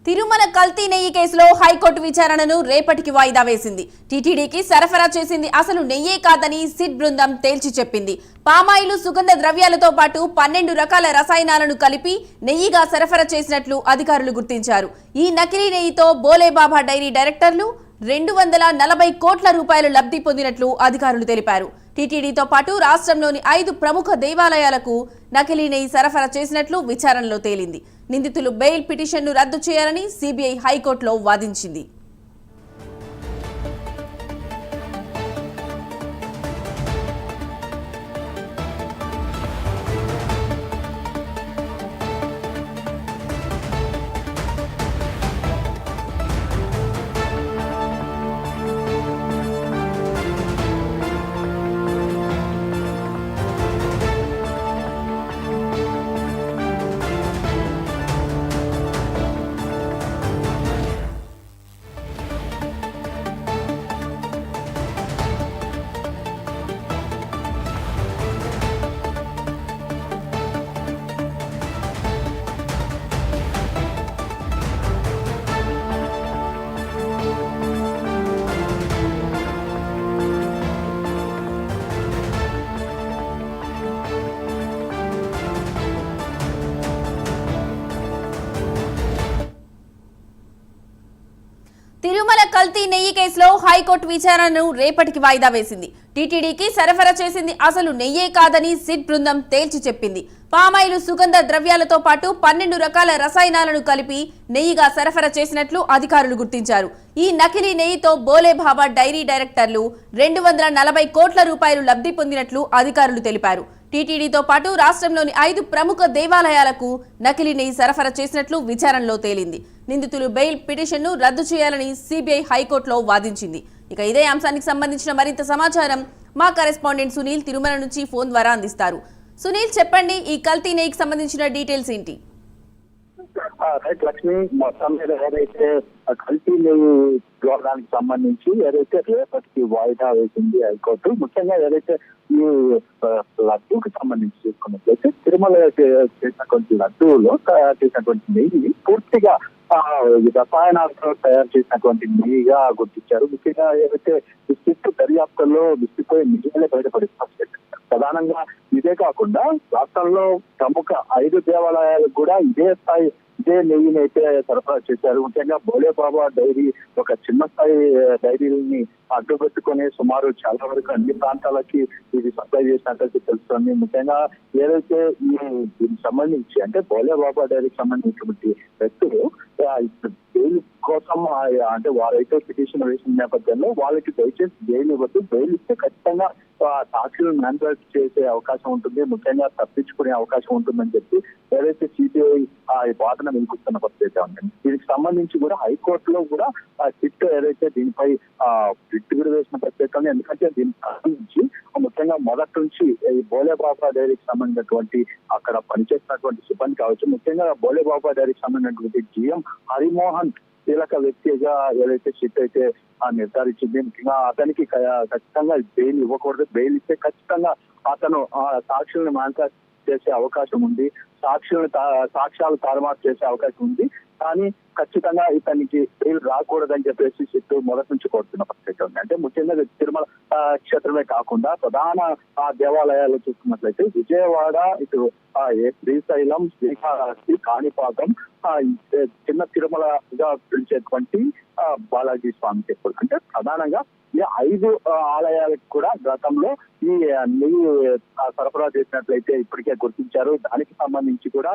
తిరుమల కల్తీ నెయ్యి కేసులో హైకోర్టు విచారణను రేపటికి వాయిదా వేసింది. టీటీడీకి సరఫరా చేసింది అసలు నెయ్యే కాదని సిట్ బృందం తేల్చి చెప్పింది. పామాయిలు, సుగంధ ద్రవ్యాలతో పాటు 12 రకాల రసాయనాలను కలిపి నెయ్యిగా సరఫరా చేసినట్లు అధికారులు గుర్తించారు. ఈ నకిలీ నెయ్యితో బోలేబాబా డైరీ డైరెక్టర్లు 240 కోట్ల రూపాయలు లబ్ధి పొందినట్లు అధికారులు తెలిపారు. టీటీడీతో పాటు రాష్ట్రంలోని 5 ప్రముఖ దేవాలయాలకు నకిలీ నెయ్యి సరఫరా చేసినట్లు విచారణలో తేలింది. నిందితులు బెయిల్ పిటిషన్ను రద్దు చేయాలని సిబిఐ హైకోర్టులో వాదించింది. తిరుమల కల్తీ నెయ్యి కేసులో హైకోర్టు విచారణను రేపటికి వాయిదా వేసింది. టీటీడీకి సరఫరా చేసింది అసలు నెయ్యే కాదని సిట్ బృందం తేల్చి చెప్పింది. పామాయిలు, సుగంధ ద్రవ్యాలతో పాటు 12 రకాల రసాయనాలను కలిపి నెయ్యిగా సరఫరా చేసినట్లు అధికారులు గుర్తించారు. ఈ నకిలీ నెయ్యితో బోలేబాబా డైరీ డైరెక్టర్లు 240 కోట్ల రూపాయలు లబ్ధి పొందినట్లు అధికారులు తెలిపారు. టీటీడీతో పాటు రాష్ట్రంలోని 5 ప్రముఖ దేవాలయాలకు నకిలీ నెయ్యి సరఫరా చేసినట్లు విచారణలో తేలింది. నిందితులు బెయిల్ పిటిషన్ను రద్దు చేయాలని సిబిఐ హైకోర్టులో వాదించింది. ఇక ఇదే అంశానికి సంబంధించిన మరింత సమాచారం మా కరెస్పాండెంట్ సునీల్ తిరుమల నుంచి ఫోన్ ద్వారా అందిస్తారు. సునీల్, చెప్పండి, ఈ కల్తీ నెయ్యికి సంబంధించిన డీటెయిల్స్ ఏంటి? రైట్ లక్ష్మి, మొత్తం మీద ఏదైతే కల్తీ నెయ్యి దానికి సంబంధించి ఏదైతే రేపటికి వాయిదా వేసింది హైకోర్టు, ముఖ్యంగా ఏదైతే ఈ లడ్డూకి సంబంధించి చూసుకున్నట్లయితే తిరుమల చేసినటువంటి లడ్డూలో తయారు చేసినటువంటి నెయ్యి పూర్తిగా రసాయనాలతో తయారు చేసినటువంటి నెయ్యిగా గుర్తించారు. ముఖ్యంగా ఏదైతే విస్తృత దర్యాప్తుల్లో విస్తృపోయి నిజాలే బయటపడి ప్రధానంగా ఇదే కాకుండా రాష్ట్రంలో ప్రముఖ 5 దేవాలయాలకు కూడా ఇదే నెయ్యిని అయితే సరఫరా చేశారు. ముఖ్యంగా బోలేబాబా డైరీ ఒక చిన్న స్థాయి డైరీని అడ్డుపెట్టుకుని సుమారు చాలా వరకు అన్ని ప్రాంతాలకి ఇది సప్లై చేసినట్టు తెలుస్తుంది. ముఖ్యంగా ఏదైతే దీనికి సంబంధించి అంటే బోలేబాబా డైరీకి సంబంధించినటువంటి వ్యక్తులు బెయిల్ కోసం అంటే వారైతే పిటిషన్ వేసిన నేపథ్యంలో వాళ్ళకి దయచేసి బెయిల్ ఇవ్వద్దు, బెయిల్ ఇస్తే ఖచ్చితంగా సాక్షులను మ్యానిపులేట్ చేసే అవకాశం ఉంటుంది, ముఖ్యంగా తప్పించుకునే అవకాశం ఉంటుందని చెప్పి ఏదైతే సిబిఐ వాదన వినిపిస్తున్న పరిస్థితి ఉంటుంది. దీనికి సంబంధించి కూడా హైకోర్టులో కూడా సిట్ ఏదైతే దీనిపై రిట్ వేసిన పరిస్థితి ఉంది. ఎందుకంటే దీనికి సంబంధించి ముఖ్యంగా మొదటి నుంచి ఈ బోలేబాబా డైరీకి సంబంధించినటువంటి అక్కడ పనిచేస్తున్నటువంటి సిబ్బంది కావచ్చు, ముఖ్యంగా బోలేబాబా డైరీకి సంబంధించినటువంటి జిఎం హరిమోహన్ కీలక వ్యక్తిగా ఏదైతే సిట్ అయితే నిర్ధారించింది. ముఖ్యంగా అతనికి ఖచ్చితంగా బెయిల్ ఇవ్వకూడదు, బెయిల్ ఇస్తే ఖచ్చితంగా అతను సాక్షులను మ్యానిపులేట్ చేసే అవకాశం ఉంది, సాక్ష్యాలు తారుమారు చేసే అవకాశం ఉంది, కానీ ఖచ్చితంగా ఇతనికి బెయిల్ రాకూడదని చెప్పేసి సిట్టు మొదటి నుంచి కోరుతున్న పరిస్థితి ఉంది. అంటే ముఖ్యంగా తిరుమల క్షేత్రమే కాకుండా ప్రధాన దేవాలయాలు చూసుకున్నట్లయితే విజయవాడ, ఇటు శ్రీశైలం, శ్రీకాళహస్తి, కాణిపాకం, చిన్న తిరుమలగా పిలిచేటువంటి బాలాజీ స్వామి టెంపుల్, అంటే ప్రధానంగా ఈ 5 ఆలయాలకు కూడా గతంలో ఈ నెయ్యి సరఫరా చేసినట్లయితే ఇప్పటికే గుర్తించారు. దానికి సంబంధించి కూడా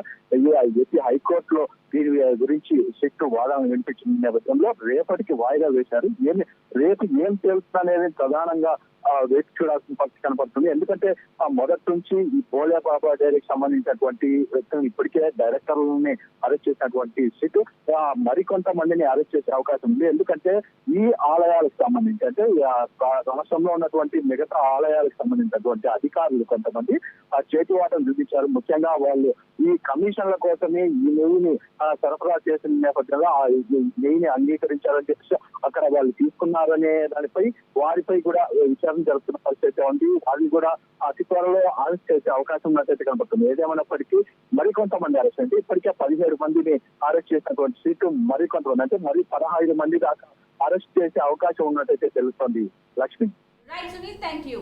ఏపీ హైకోర్టులో దీని గురించి సిట్టు వాదన వినిపించిన నేపథ్యంలో రేపటికి వాయిదా వేశారు. రేపు ఏం తెలుస్తుందనేది ప్రధానంగా వేచి చూడాల్సిన పరిస్థితి కనపడుతుంది. ఎందుకంటే మొదటి నుంచి ఈ బోలేబాబా డైరీకి సంబంధించినటువంటి వ్యక్తులను ఇప్పటికే డైరెక్టర్లని అరెస్ట్ చేసినటువంటి సిట్ మరికొంతమందిని అరెస్ట్ చేసే అవకాశం ఉంది. ఎందుకంటే ఈ ఆలయాలకు సంబంధించి అంటే రాష్ట్రంలో ఉన్నటువంటి మిగతా ఆలయాలకు సంబంధించినటువంటి అధికారులు కొంతమంది చేతివాటం చూపించారు. ముఖ్యంగా వాళ్ళు ఈ కమిషన్ల కోసమే ఈ నెయ్యిని సరఫరా చేసిన నేపథ్యంలో ఆ నెయ్యిని అంగీకరించారని చెప్పి అక్కడ వాళ్ళు తీసుకున్నారనే దానిపై వారిపై కూడా విచారణ విచారణ జరుగుతున్న పరిస్థితి ఉంది. అది కూడా అతి త్వరలో అరెస్ట్ చేసే అవకాశం ఉన్నట్టయితే కనబడుతుంది. ఏదేమైనప్పటికీ మరికొంతమంది అరెస్ట్ అంటే ఇప్పటికే 17 మందిని అరెస్ట్ చేసినటువంటి సీటు మరికొంతమంది అంటే మరి 15 మంది దాకా అరెస్ట్ చేసే అవకాశం ఉన్నట్టయితే తెలుస్తోంది. Lakshmi. Right Sunil, thank you.